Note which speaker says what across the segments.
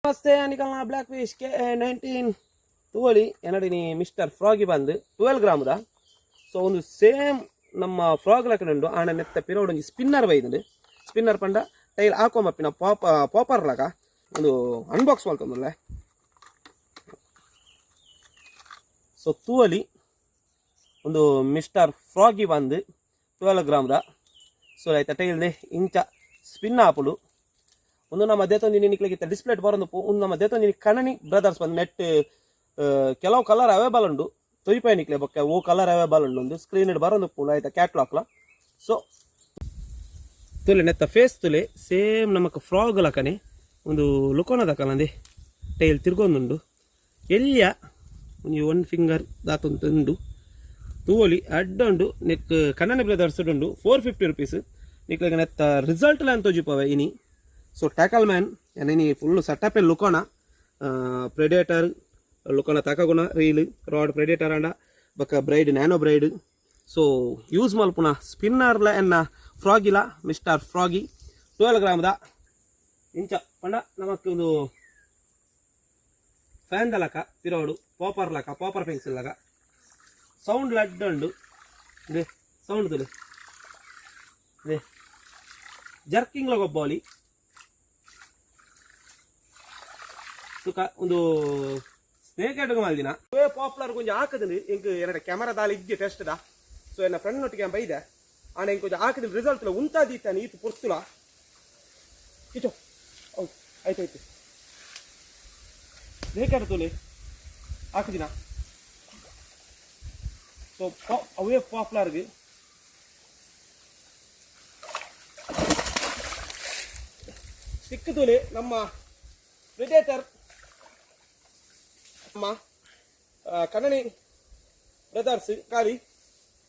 Speaker 1: ನಮಸ್ತೆ ಅನಿಕಲ್ನ black fish KA19 ತೋಳಿ ಏನಡಿ mister ಫ್ರಾಗಿ ಬಂದು 12 ಗ್ರಾಮದ ಸೊ ಒಂದು ಸೇಮ್ ನಮ್ಮ ಫ್ರಾಗ್ ಲಕ್ಕನುಂಡು ಆಣ ನೆತ್ತ ಪಿರೋಡ್ ಒಂದು ಸ್ಪಿನ್ನರ್ ಬೈದು ಸ್ಪಿನ್ನರ್ ಪಂಡ ಟೈಲ್ ಹಾಕೊಂಬಪ್ಪಿನ ಪಾಪರ್ ಲಾಗ ಒಂದು ಅನ್ಬಾಕ್ಸ್ ಮಾಡ್ಕೊಂಬಲ್ಲ ಸೊ ತೂವಲಿ ಒಂದು ಮಿಸ್ಟರ್ ಫ್ರಾಗಿ ಬಂದು 12 ಗ್ರಾಮದ ಸೊ ಆಯ್ತಾ ಟೈಲ್ದೆ ಇಂಚ ಸ್ಪಿನ್ ಆಪುಡು ಒಂದು ನಮ್ಮ ದೇತೊಂದು ನಿಕ್ಲಿಗಿತ್ತ ಡಿಸ್ಪ್ಲೇಟ್ ಬರೋದು ಒಂದು ನಮ್ಮ ದೇತೊಂದು ಕಣನಿ ಬ್ರದರ್ಸ್ ಬಂದು ನೆಟ್ ಕೆಲವು ಕಲರ್ ಅವೈಬಲ್ ಉಂಡು ತೊಯ್ಪಾಯಿ ನಿಕ್ಲೆ ಬೊಕ್ಕ ಓ ಕಲರ್ ಅವೈಬಲ್ ಉಂಡು ಒಂದು ಸ್ಕ್ರೀನ್ ಬರೋದು ಪೂನ ಆಯ್ತಾ ಕ್ಯಾಟ್ಲಾಕ್ಲ ಸೊ ತುಲೆ ನೆತ್ತ ಫೇಸ್ ತುಲೆ ಸೇಮ್ ನಮಕ್ ಫ್ರಾಗ್ ಲಕನೆ ಒಂದು ಲುಕೋನದ ಕಲಂದೆ ಟೈಲ್ ತಿರ್ಗೊಂದುಂಡು ಎಲ್ಲಿಯ ಒಂದು 1 ಫಿಂಗರ್ ದಾತೊಂದು ತೂವಲಿ ಅಡ್ಡುಂಡು ನೆಕ್ ಕಣ್ಣನೆ ಬ್ರದರ್ಸ್ ಉಂಡು 450 rupees ನಿಕ್ಲೆಗೆ ನೆತ್ತ ರಿಸಲ್ಟ್ ಲ್ಯಾನ್ ತೋಜಿಪವೆ ಇನಿ ಸೊ ಟ್ಯಾಕಲ್ ಮ್ಯಾನ್ ಏನಿ full setup ಲುಕೋಣ predator ಲುಕೋಣ ತಕಗುಣ reel rod predator ಅಂಡ ಬಕ್ಕ bride nano bride so use ಮಲ್ಪುನ ಸ್ಪಿನ್ನರ್ಲ ಎನ್ನ ಫ್ರಾಗಿಲ ಮಿಸ್ಟರ್ ಫ್ರಾಗಿ 12 ಗ್ರಾಮದ ಇಂಚ ಪಂಡ ನಮಕ್ ಒಂದು ಫ್ಯಾನ್ ದಲಕ ತಿರೋಡು ಪಾಪರ್ ಪೆನ್ಸಿಲ್ ಲಗ ಸೌಂಡ್ ಲಡ್ ಉಂಡು ಇದೆ ಸೌಂಡ್ ತುಲೆ ಇದೆ ಜರ್ಕಿಂಗ್ ಲಗ ಬಾಲಿ ಒಂದು ಸ್ನೇಕ್ ಹೆಡ್ ಮಲ್ದಿನ ಪಾಪ್ಯುಲರ್ ಕೊಂಚ ಹಾಕದಿನಿ ಇಂಕ್ ಎರಡು ಕ್ಯಾಮರಾ ದಾಳಿ ಇದ್ದೆ ಟೆಸ್ಟ್ ದ ಸೊ ಎನ್ನ ಫ್ರೆಂಡ್ ನೊಟ್ಟಿಗೆ ಬೈದೆ ಆಣ ಇಂಕ ಕೊಂಚ ಹಾಕಿದ ರಿಸಲ್ಟ್ ಉಂತಾದೀತಾನೆ ಈತು ಪೊರ್ತುಲ ಇಟೋ ಆಯ್ತಾಯ್ತು ಸ್ನೇಕ್ ಹೆಡ್ ತೋಲಿ ಹಾಕಿದಿನ ಸೊ ಅವೇ ಪಾಪ್ಯುಲರ್ಗೆ ಸ್ಟಿಕ್ ತೋಲಿ ನಮ್ಮ ಪ್ರೆಡೇಟರ್ ನಮ್ಮ ಕನ್ನಡಿ ಬ್ರದರ್ಸ್ ಖಾಲಿ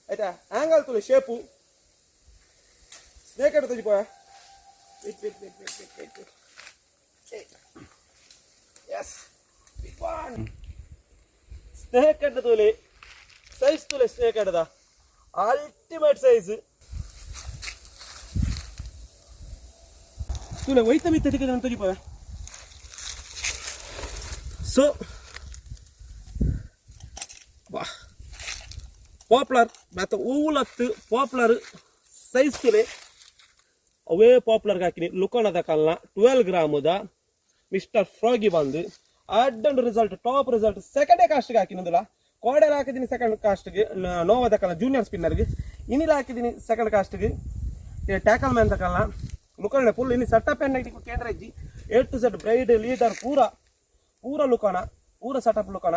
Speaker 1: ಆಯ್ತಾ ಆಂಗಲ್ ತುಳಿ ಶೇಪು ಸ್ನೇಕ್ ಹೆಡ್ ತೋಜಿಪೋಯ ಎಸ್ ಸ್ನೇಕ್ ಹೆಡ್ ತುಳಿ ಸೈಜ್ ತುಳಿ ಸ್ನೇಕ್ ಹೆಡ್ದ ಅಲ್ಟಿಮೇಟ್ ಸೈಜ್ ತುಳಿ ಒಯ್ತ ಮಿತ್ತ ತಿಕ್ಕ ತೋಜಿಪೋಯ ಸೊ ಪಾಪ್ಯುಲರ್ ಮತ್ತು ಊಲತ್ತು ಪಾಪ್ಯುಲರ್ ಸೈಜ್ ತುಲೆ ಅವೇ ಪಾಪ್ಯುಲರ್ಗೆ ಹಾಕಿನಿ ಲುಕೋಣದ ಕಾಲನ 12 ಗ್ರಾಮದ ಮಿಸ್ಟರ್ ಫ್ರಾಗಿ ಬಂದು ಅಡ್ಡಂಡು ರಿಸಲ್ಟ್ ಟಾಪ್ ರಿಸಲ್ಟ್ ಸೆಕೆಂಡೇ ಕಾಸ್ಟ್ಗೆ ಹಾಕಿನಂದಿಲ್ಲ ಕೋಡೆಲ್ಲ ಹಾಕಿದ್ದೀನಿ ಸೆಕೆಂಡ್ ಕಾಸ್ಟ್ಗೆ ನೋವಾದ ಕಾಲ ಜೂನಿಯರ್ ಸ್ಪಿನ್ನರ್ಗೆ ಇನ್ನಿಲ್ಲ ಹಾಕಿದ್ದೀನಿ ಸೆಕೆಂಡ್ ಕಾಸ್ಟ್ಗೆ ಟ್ಯಾಕಲ್ ಮ್ಯಾನ್ ತಕಲ್ನ ಲುಕೋಣ ಫುಲ್ ಇನ್ನು ಸೆಟಪ್ ಎನ್ ಐಟಿ ಕೇಂದ್ರ ಇಜ್ಜಿ A to Z bride leader ಪೂರ ಲುಕೋಣ ಪೂರ ಸೆಟಪ್ ಲುಕೋಣ